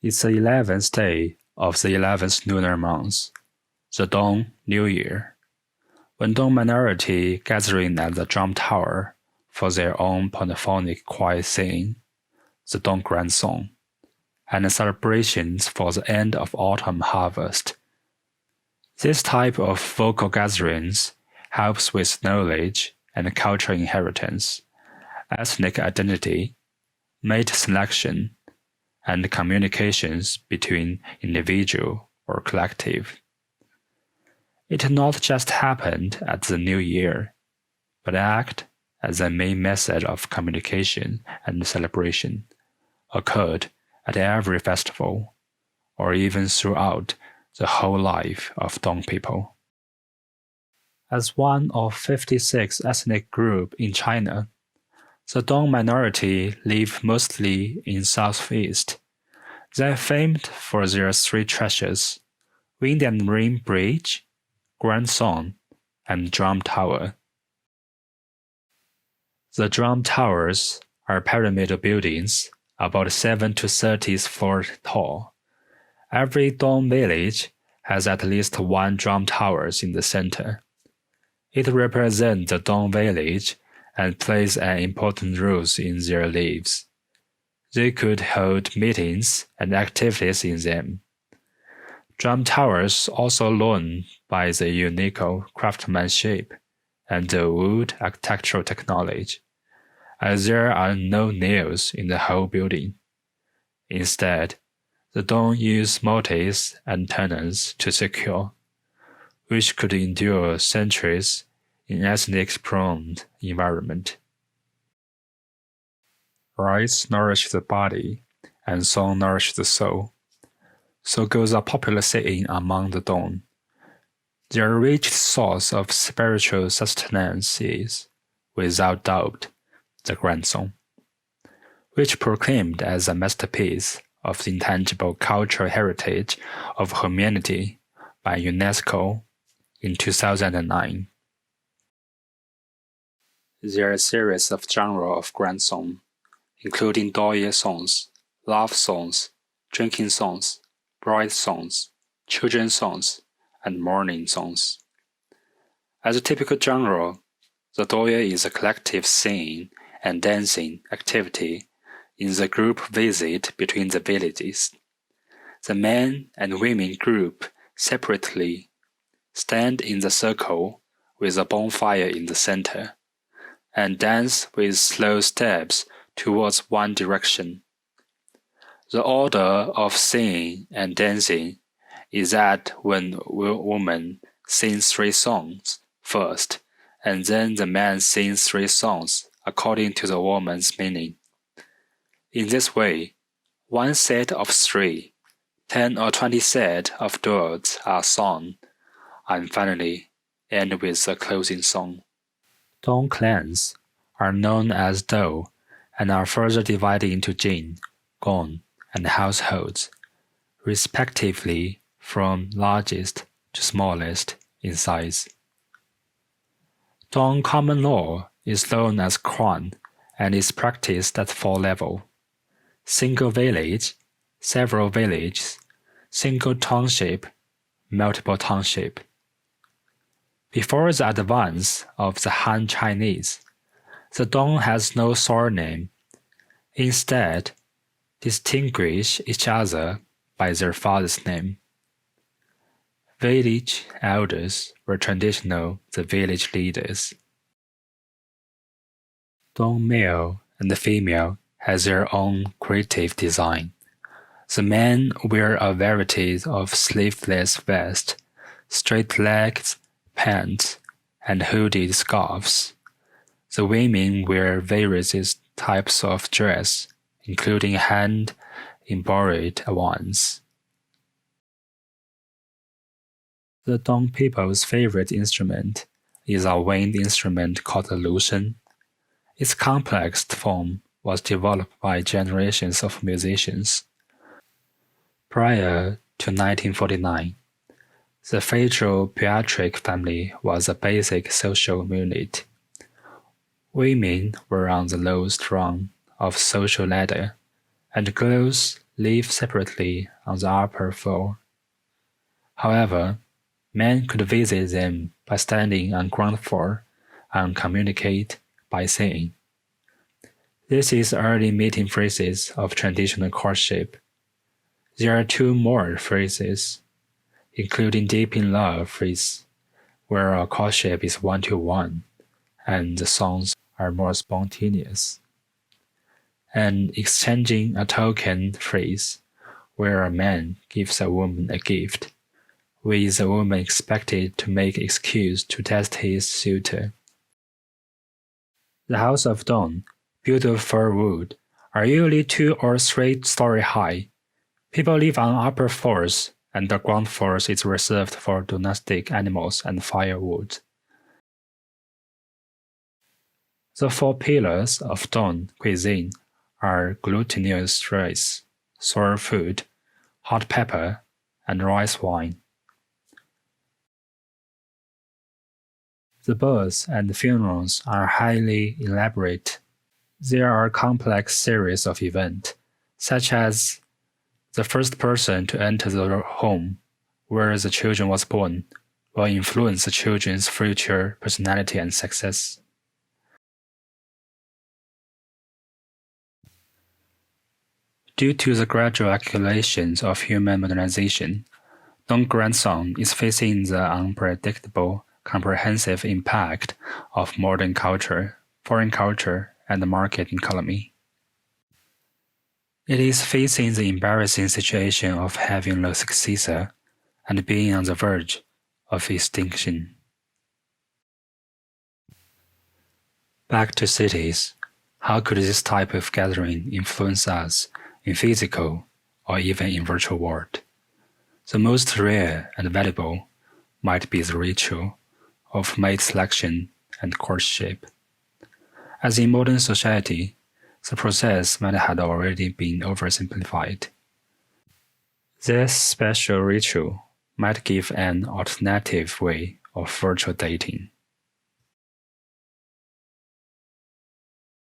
It's the 11th day of the 11th lunar month, the Dong New Year, when Dong minority gathering at the drum tower for their own polyphonic choir singing, the Dong Grand Song, and celebrations for the end of autumn harvest. This type of vocal gatherings helps with knowledge and cultural inheritance, ethnic identity, mate selection, and communications between individual or collective. It not just happened at the New Year, but act as a main method of communication and celebration, occurred at every festival, or even throughout the whole life of Dong people. As one of 56 ethnic groups in China, the Dong minority live mostly in Southeast. They are famed for their three treasures: Wind and Rain Bridge, Grand Song, and Drum Tower. The drum towers are pyramidal buildings about 7 to 30 floors tall. Every Dong village has at least one drum tower in the center. It represents the Dong village and plays an important role in their lives. They could hold meetings and activities in them. Drum towers also known by the unique craftsmanship and the wood architectural technology, as there are no nails in the whole building. Instead, the Dong use mortise and tenons to secure, which could endure centuries in ethnic-prone environment. Rice nourish the body, and song nourish the soul. So goes a popular saying among the Dong. Their rich source of spiritual sustenance is, without doubt, the Grand Song, which proclaimed as a masterpiece of the intangible cultural heritage of humanity by UNESCO in 2009. There are a series of genres of Grand Song, including Douye songs, love songs, drinking songs, bride songs, children's songs, and mourning songs. As a typical genre, the Douye is a collective singing and dancing activity in the group visit between the villages. The men and women group separately stand in the circle with a bonfire in the center and dance with slow steps towards one direction. The order of singing and dancing is that when a woman sings 3 songs first, and then the man sings 3 songs according to the woman's meaning. In this way, one set of 3, 10 or 20 sets of duets are sung, and finally end with the closing song. Dong clans are known as Dou and are further divided into Jin, Gong, and households, respectively from largest to smallest in size. Dong common law is known as Quan and is practiced at 4 levels: single village, several villages, single township, multiple township. Before the advance of the Han Chinese, the Dong has no surname. Instead, distinguish each other by their father's name. Village elders were traditionally the village leaders. Dong male and female has their own creative design. The men wear a variety of sleeveless vests, straight-legged pants, and hooded scarves. The women wear various types of dress, including hand-embroidered ones. The Dong people's favorite instrument is a wind instrument called the lushen. Its complex form was developed by generations of musicians. Prior to 1949, the feudal patriarch family was a basic social unit. Women were on the lowest rung of social ladder, and girls live separately on the upper floor. However, men could visit them by standing on ground floor and communicate by saying. This is early meeting phrases of traditional courtship. There are two more phrases, including deep in love phrase, where a courtship is one-to-one, and the songs are more spontaneous, and exchanging a token phrase, where a man gives a woman a gift, with the woman expected to make excuse to test his suitor. The House of Dawn, built of fir wood, are usually 2 or 3 story high. People live on upper floors, and the ground floor is reserved for domestic animals and firewood. The 4 pillars of Dawn cuisine are glutinous rice, sour food, hot pepper, and rice wine. The births and funerals are highly elaborate. There are a complex series of events, such as the first person to enter the home where the children was born will influence the children's future personality and success. Due to the gradual accumulation of human modernization, Dawn grandson is facing the unpredictable, comprehensive impact of modern culture, foreign culture, and the market economy. It is facing the embarrassing situation of having no successor and being on the verge of extinction. Back to cities, how could this type of gathering influence us in physical or even in virtual world? The most rare and valuable might be the ritual of mate selection and courtship. As in modern society, the process might have already been oversimplified. This special ritual might give an alternative way of virtual dating.